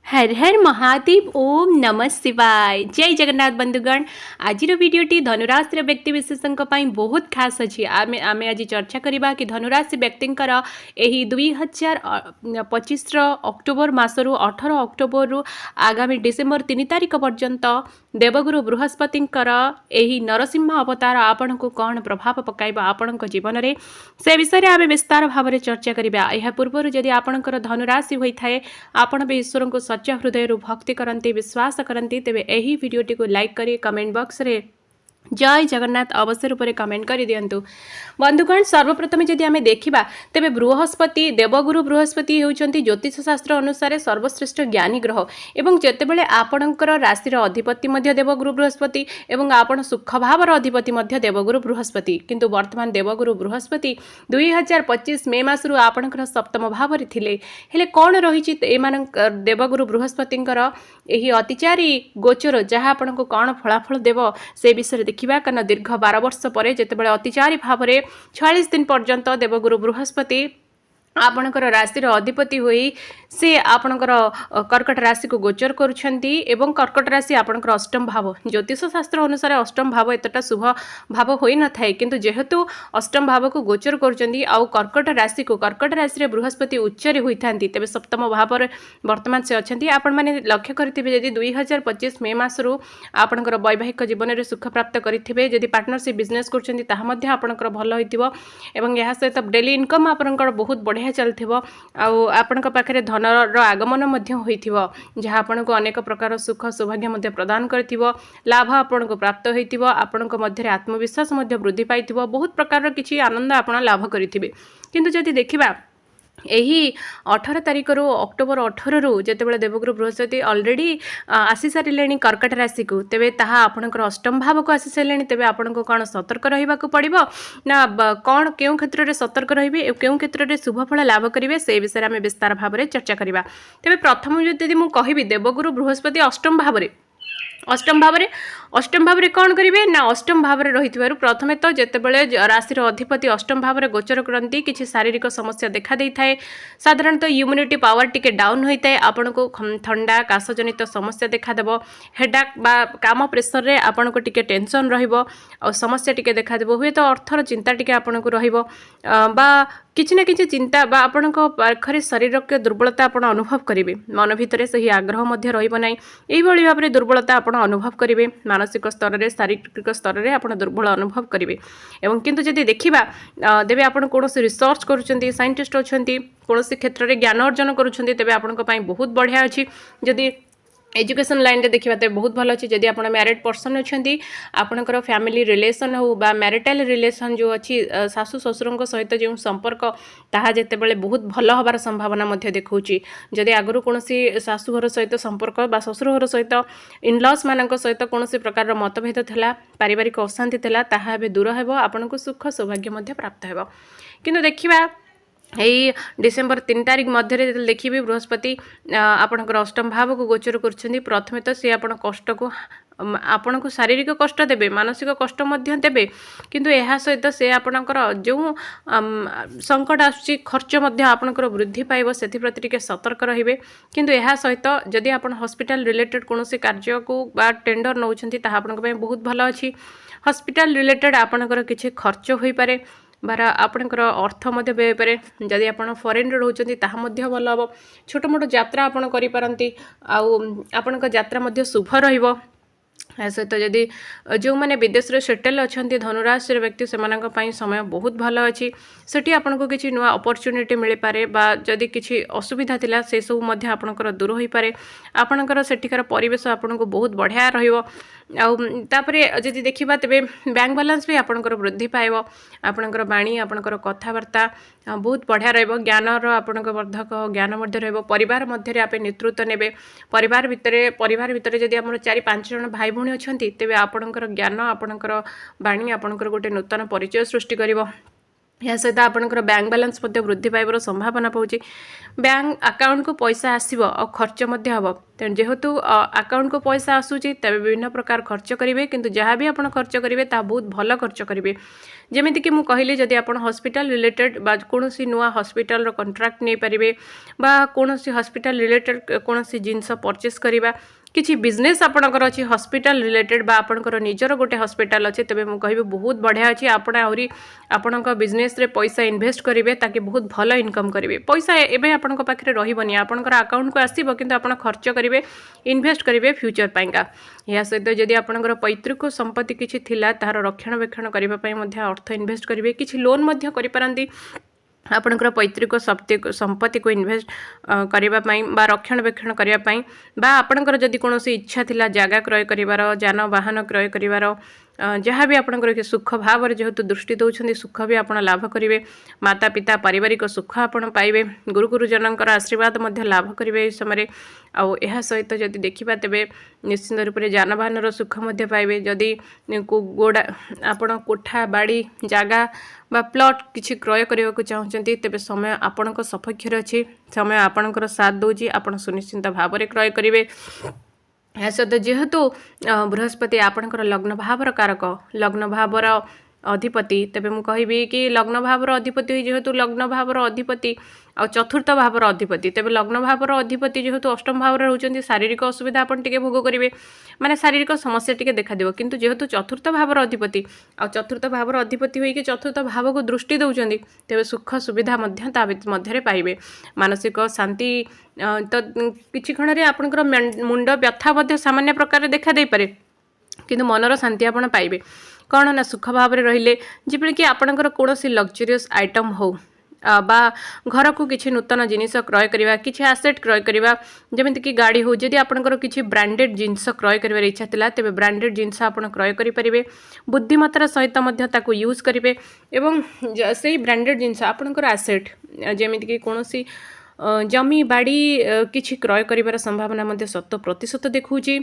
हर हर महादेव ओम नमः शिवाय जय जगन्नाथ बंधुगण आज भिडियोटी धनुराशि व्यक्ति विशेषों बहुत खास अच्छी आम आज चर्चा करवा कि धनुराशि व्यक्तिंकर यही 2025 अक्टोबर मासरू 18 अक्टोबर रु आगामी डिसेम्बर 3 तारिख पर्यंत देवगुरु बृहस्पतिंकर यही नरसिंह अवतार आपण को कौन प्रभाव पकाइबा आपण जीवन में से विषय आम विस्तार भाव में चर्चा करवा। यह पूर्व जदि आपणकर धनुराशि होता है आपण भी ईश्वर को सच्चा हृदय भक्ति करती विश्वास करती तेरे यही वीडियोटी को लाइक करी कमेंट बॉक्स रे जय जगन्नाथ अवश्य रूप से कमेंट कर दिंतु। बंधुगण सर्वप्रथम जदि आम देखा तेरे बृहस्पति देवगुरु बृहस्पति होती ज्योतिष शास्त्र अनुसार सर्वश्रेष्ठ ज्ञानी ग्रह एवं जितेबाला आपणकर राशि अधिपति देवगुरु बृहस्पति एवं आपण सुख भावर अधिपति देवगुरु बृहस्पति किंतु वर्तमान देवगुरु बृहस्पति 2025 मे मासरू आपणकर सप्तम भाव में थिले कौन रही देवगुरु बृहस्पतिंकर यही अतिचारी गोचर जहाँ आपण को कौन फलाफल देव से विषय देखा कारण दीर्घ 12 वर्ष पर जितेबाला अतिचारी भाव में 46 दिन पर्यंत देवगुरु बृहस्पति आपणकर राशि अधिपति हुई से आपणकर कर्कट राशि को गोचर करुछंती एवं कर्कट राशि आपणकर अष्टम भाव ज्योतिष शास्त्र अनुसार अष्टम भाव एतटा शुभ भाव होई न थाए किंतु जेहेतु अष्टम भाव को गोचर करुछंती आउ कर्कट राशि रे बृहस्पति उच्चरे होइथांती तेबे सप्तम भाव रे वर्तमान से अछंती आपण माने लक्ष्य करथिबे यदि 2025 मे मासरू आपणकर वैवाहिक जीवन रे सुख प्राप्त करथिबे यदि पार्टनरशिप बिजनेस करछंती ताहा मध्ये आपणकर भलो होइतिबो एवं यहा सहित डेली इनकम आपणकर बहुत बढ़िया चलथिबो आउ आपणक पाखरे धनर आगमन मध्य होइथिबो जहाँ आपनको अनेक प्रकार सुख सौभाग्य मध्य प्रदान करथिबो लाभ आपनको प्राप्त होइथिबो आपणक मध्य आत्मविश्वास मध्य वृद्धि पाइथिबो बहुत प्रकार किछि आनंद आपण लाभ करिथिबे किंतु जदि देखिबा यही 18 तारिख रु अक्टोबर 18 रु जितेबाला देवगुरु बृहस्पति ऑलरेडी आसी सारे कर्कट राशि को तेबे ताहा आपणकर अष्टम भाव को आसी सारे तेबे आपनको कौन सतर्क रहिबाकु पड़िबो ना कौन केउ क्षेत्र में सतर्क रहिबे केउ क्षेत्र में शुभ फल लाभ करिवे से विषय में विस्तार भाव में चर्चा करबा। तेबे प्रथम यदि मु कहिबी देवगुरु बृहस्पति अष्टम भाव में कौन करेंगे ना अष्टम भाव में रही प्रथमे तो जितेबाला राशि अधिपति अष्टम भाव में गोचर करती किसी शारीरिक समस्या देखा दे थाए साधारणतः इम्यूनिटी पावर टिके डाउन होता है आपण को ठंडा काश जनित समस्या देखादेव हेडाक बा काम प्रेसर रे आपण को टिके टेंशन रहिबो और समस्या टिके देखादेव हुए तो अर्थर चिंता टिके आपण को रहिबो बा किछि ना किछि चिंता बा आपण को पाखरे शरीर के दुर्बलता आपण अनुभव करेंगे मन भितर से ही आग्रह मध्य रहिबो नै एही भली भाव में दुर्बलता आपण अनुभव करेंगे मानसिक स्तर में शारीरिक स्तर में आप दुर्बल अनुभव करेंगे एवं किंतु जदि देखा देवे आप कौन रिसर्च करुँच साइंटिस्ट अच्छा कौन क्षेत्र में ज्ञान अर्जन करुँच तेज आपण बहुत बढ़िया अच्छी जदि एजुकेशन लाइन रे देखिबा ते बहुत भल अच्छी जदि आपण मैरिड पर्सन अच्छी आपणकर फैमिली रिलेशन हो बा मैरिटल रिलेशन जो अच्छी सासु ससुर सहित जो संपर्क ताहा जेतेबेले बहुत भल हबार संभावना मध्य देखौची जदि आगरु कोनोसी सासु घर सहित संपर्क बा ससुर घर सहित इनलॉस मानक सहित कोनोसी प्रकार मतभेद थिला पारिवारिक अशांति थिला ताहा बे दूर हेबो आपनको सुख सौभाग्य मध्य प्राप्त हेबो किंतु देखिबा यही डिसेम्बर 3 तारिख मध्य देखिए बृहस्पति आपणकर अष्टम भाव को गोचर कर प्रथमे तो सी आपण कष्ट को आपण को शारीरिक कष्ट देबे मानसिक कष्ट मध्य देबे किंतु यह सहित से आपणकर जो संकट आसुची खर्च मध्य आपणकर वृद्धि पाइबो सेथि प्रति टिके सतर्क रहिबे किंतु यह सहित जदि आपण हॉस्पिटल रिलेटेड कोनोसी कार्य को बा टेंडर नौछंती ताहा आपणक पय बहुत भलो अछि हॉस्पिटल रिलेटेड आपणकर किछि खर्च होई पारे बार आपणकर अर्थ मध्य व्यय पारे जदि आपण फॉरेन रे रहउचंती ताहा मध्य भलो हबो छोट मोट यात्रा आपण करि पारंती आउ आपणक यात्रा मध्य शुभ रहिबो सहित जदि जो मैंने विदेश में सेटेल अच्छा धनुराशि व्यक्ति से समय बहुत भल अच्छी सेठी आपन को किसी नुआ अपॉर्चुनिटी मिल पारे बा जदि किसी असुविधा थिला से सब मध्य आपणकर दूर हो पारे आपणकर सेठिकार परिवेश आपन को बहुत बढ़िया रहिबो आउे जदि देखा तेरे बैंक बैलेंस भी आपणकर वृद्धि पाइब आपणकर बाणी आपणकर कथबार्ता बहुत बढ़िया रहिबो ज्ञानर आपणकर वर्धक ज्ञान मध्य रहिबो परिवार मध्य आप नेतृत्व नेबे परिवार भितर जदि आमर 4-5 जन भाई भौणी अच्छी तेरे आपणकर ज्ञान आपणकर बाणी आपणकर गोटे नूतन परिचय सृष्टि करिबो या सहित आपणकर बैंक बैलेंस वृद्धि पाइबार संभावना पाँच बैंक अकाउंट को पैसा आसो और खर्च हम तेणु जेहेतु अकाउंट को पैसा आसूची तेज विभिन्न प्रकार खर्च करेंगे किंतु जहाँ भी आप खर्च करेंगे ता बहुत भल खर्च करेंगे जमीक कि कहली जदि आप हॉस्पिटल रिलेटेड बा कौन नुआ हॉस्पिटल कंट्राक्ट नहीं पारे बा कौन हॉस्पिटल रिलेटेड कौन जिनस परचेस करवा किसी बिजनेस आपणकर अच्छी हॉस्पिटल रिलेटेड बा आपणकर निजर गोटे हॉस्पिटल अच्छे तेज मुझे कह बहुत बढ़िया अच्छी आपण आहरी आपण बिजनेस रे पैसा इन्वेस्ट करेंगे ताकि बहुत भल इनकम करेंगे पैसा एवं आपण पाखे रही आपणकर अकाउंट को आसो कि आप खर्च करेंगे इन्वेस्ट करेंगे फ्यूचर पाइंका या सहित जदि आपणकर पैतृक संपत्ति किसी थिला तार रक्षणाबेक्षण करने अर्थ इन्वेस्ट करेंगे किसी लोन करें आपणकर पैतृक संपत्ति को इन्वेस्ट करने बा रक्षणाबेक्षण करने बा आपणकर जदि कौन इच्छा थिला जगह क्रय कर जान वाहन क्रय कर जहाँ भी आपंकर सुख भाव जेहेतु दृष्टि दौरान सुख भी आप लाभ करेंगे माता पिता पारिवारिक सुख आप पाइबे गुरु गुरुजनकर आशीर्वाद लाभ करेंगे इस समय आउ सहित जदि देखा तेरे निश्चित रूप से जानवाहन सुख पाइबे जदि गोड़ा आपण कोठा बाड़ी जगह बा प्लॉट किसी क्रय करने को चाहते तेरे समय आपण सपक्ष अच्छी समय आपणकर साथ दूची आप सुनिश्चित भाव में क्रय करेंगे या सहित जेहेतु बृहस्पति आपणकर लग्न भावर कारक लग्न भावर अधिपति तेबे मु कहबी कि लग्न भावर अधिपति जेहेतु लग्न भावर अधिपति आ चतुर्थ भावर अधिपति तेबे लग्न भावर अधिपति जेहेतु अष्टम भाव होउचंती शारीरिक असुविधा आपण टिके भोग करेंगे माने शारीरिक समस्या टिके देखा देबो किंतु जेहेतु चतुर्थ भावर अधिपति आ चतुर्थ भावर अधिपति होइके चतुर्थ भाव को दृष्टि दउचंती तेबे सुख सुविधा मध्य ता मध्यरे पाइबे मानसिक शांति तो किछि क्षण रे आपनकर मुंड व्यथा मध्य सामान्य प्रकार देखा दे पारे किंतु मनर शांति आपण पाइबे कौन ना सुख भाव में रहिले जिबे कि आपणकर कौन लग्जरीयस आइटम हो बा घर को किसी नूतन जिनिस क्रय करवा किसी आसेट क्रय करवा जमीक कि गाड़ी हो जदि आपंकर किसी ब्रांडेड जिनस क्रय कर इच्छा थिला तेबे ब्रांडेड जिनस आप क्रय करेंगे बुद्धिमत्तार सहित यूज करेंगे एवं से ब्रांडेड जिनस आपंकर आसेट जमीक कि कौन जमी बाड़ी किसी क्रय कर संभावना 100% देखुची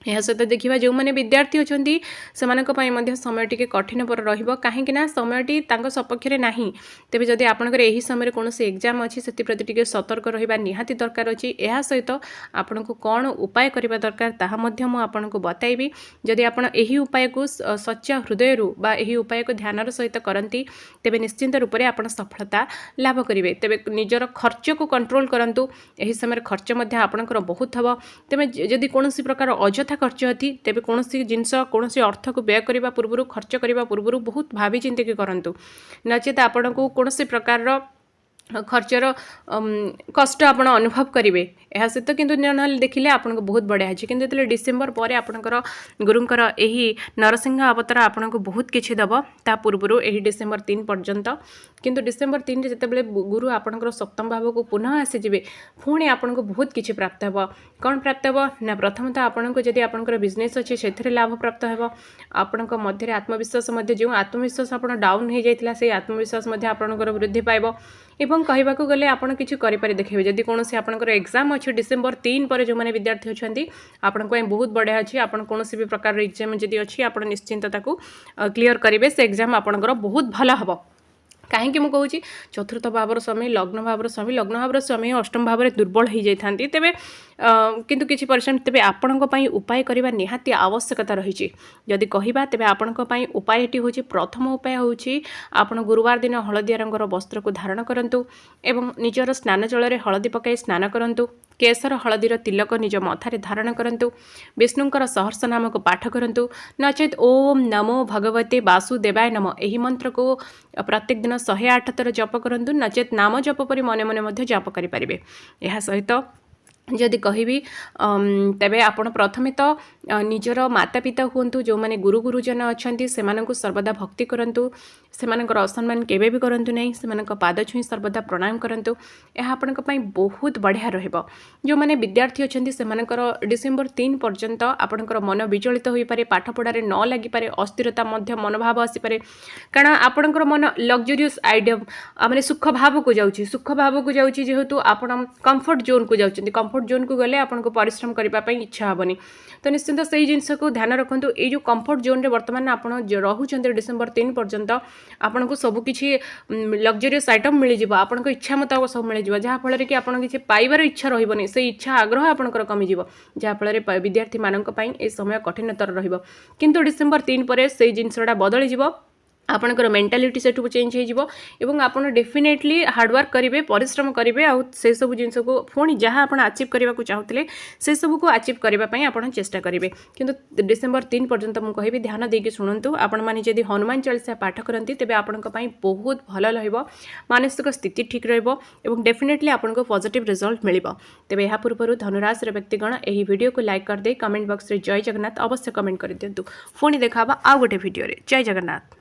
यह सहित देखा जो मैंने विद्यार्थी अच्छा से समय टी कठिन पर रहीकिना समयटी सपक्ष ना तेज जदि आपंकर यही समय कौन एग्जाम अच्छी से प्रति सतर्क रहा निहाती दरकार अच्छी यह सहित आपन को कौन उपाय करने दरकार ताको बताइबी जदि आप उपाय को सच्चा हृदय यही उपाय को ध्यान सहित करती तेज निश्चिंत रूप से आप सफलता लाभ करेंगे तेज निजर खर्च को कंट्रोल करूँ यही समय खर्च आपंकर बहुत हम तेज जदि कौन प्रकार अजथा खर्च थी तेज कौन जिनस कौन अर्थ को व्यय करने पूर्व खर्च करने पूर्व बहुत भावी चिंतिक करूँ नचेत आपण को कौन प्रकार खर्चर कष्ट आप अनुभव करेंगे यह सहित किंतु ना देखिले आपको बहुत बढ़िया अच्छे किंतु जो डिसेम्बर पर आपणकर गुरुंकर यही नरसिंह अवतार आपन को बहुत किसी दब ता पूर्व यही डिसेम्बर 3 पर्यंत किंतु डिसेम्बर 3 रे जितेबाला गुरु आपणकर सप्तम भाव को पुनः आसीजे पुणी आपन को बहुत किसी प्राप्त हे कौन प्राप्त हे ना प्रथमतः आपन को जदि आपणकर बिजनेस अच्छे से लाभ प्राप्त हे आपण मध्य आत्मविश्वास जो आत्मविश्वास आप डाउन हो जाता से आत्मविश्वास आपणकर वृद्धि पाइब एवं कहवाक गले आपड़ किसी करें देखिए जदि कौन आपंकर एग्जाम अच्छे डिसेम्बर 3 पर जो मैंने विद्यार्थी अच्छा आपण बहुत बढ़िया अच्छी आप कौन भी प्रकार एग्जाम जदि अच्छी आप निश्चिंत क्लीयर करेंगे से एग्जाम आपंकर बहुत भल हम कहीं मुझे चतुर्थ भावर स्वामी लग्न भावर स्वामी अष्टम भाव में दुर्बल हो जाती तेरे किंतु किसी परसेंट तेरे आपण उपाय करने निहाती आवश्यकता रही जदि कहवा तेरे आपण उपाय हूँ प्रथम उपाय हूँ आपड़ गुरुवार दिन हलदिया रंगर वस्त्र को धारण करूँ एवं निजर स्नान जल में हलदी पकाई स्नान करूँ केसर हलदीर तिलक निज मथारे धारण करूँ विष्णुंकर सहर्ष नाम को पाठ करूँ नचेत ओम नमो भगवते वासुदेवाय नमः यही मंत्र को प्रत्येक दिन 108 थर जप करूँ नचेत नाम जप पर मन मन जप करें यह सहित जदि कहबी तेबे आपण प्रथमे तो निजर माता पिता हूँ जो मैंने गुरु गुरुजन अच्छा से सर्वदा भक्ति करूँ से असम्मान केबे भी करूँ नहीं से पाद छुई सर्वदा प्रणाम करूँ यह आपण बहुत बढ़िया रहिबो जो मैंने विद्यार्थी अच्छा से डिसेम्बर 3 पर्यंत आपणकर मन विचलित हो पारे पाठ पढ़ारे न लगी पारे अस्थिरता मनोभाव आसीपे कारण आपणकर मन लग्जरीयस आइडिया माने सुख भाव को जाऊँगी जेहेतु आप कम्फर्ट जोन को जाऊँगी कम्फर्ट कंफर्ट जोन को गले आपको परिश्रम करने इच्छा हेनी तो निश्चिंत से जिनस को ध्यान रखुँ ये कंफर्ट जोन रे बर्तमान आप रोचते डिसेम्बर 3 पर्यंत आपको सबकि लग्जरीयस आइटम मिल जाव आप इच्छा मुताबक सब मिल जाव जहाँफल कि आप किसी पाइबार इच्छा रही से इच्छा आग्रह आपंकर कमिज जहाँफल विद्यार्थी मानक ये समय कठिनतर रु डिसेम्बर 3 पर से जिनसा बदली आपणकर मेंटालिटी से चेंज हो आप डेफिनेटली हार्डवर्क करेंगे परिश्रम करेंगे आउ से सब जिन को पुणी जहाँ आप अचीव करने को चाहते से सब को अचीव करने आप चेष्टा करेंगे किंतु डिसेम्बर 3 पर्यंत मुझे कहि ध्यान देकी शुणु आपण मैंने जब हनुमान चालीसा पाठ करती तेज आपण बहुत भल मानसिक स्थिति ठीक रहा डेफिनेटली आपको पॉजिटिव रिजल्ट मिल तेज यह पूर्व धनुराशि व्यक्तिगण यह वीडियो को लाइक करदे कमेंट बॉक्स रे जय जगन्नाथ अवश्य कमेंट कर दिंतु पुणी देखा आउ गोटे वीडियो जय जगन्नाथ।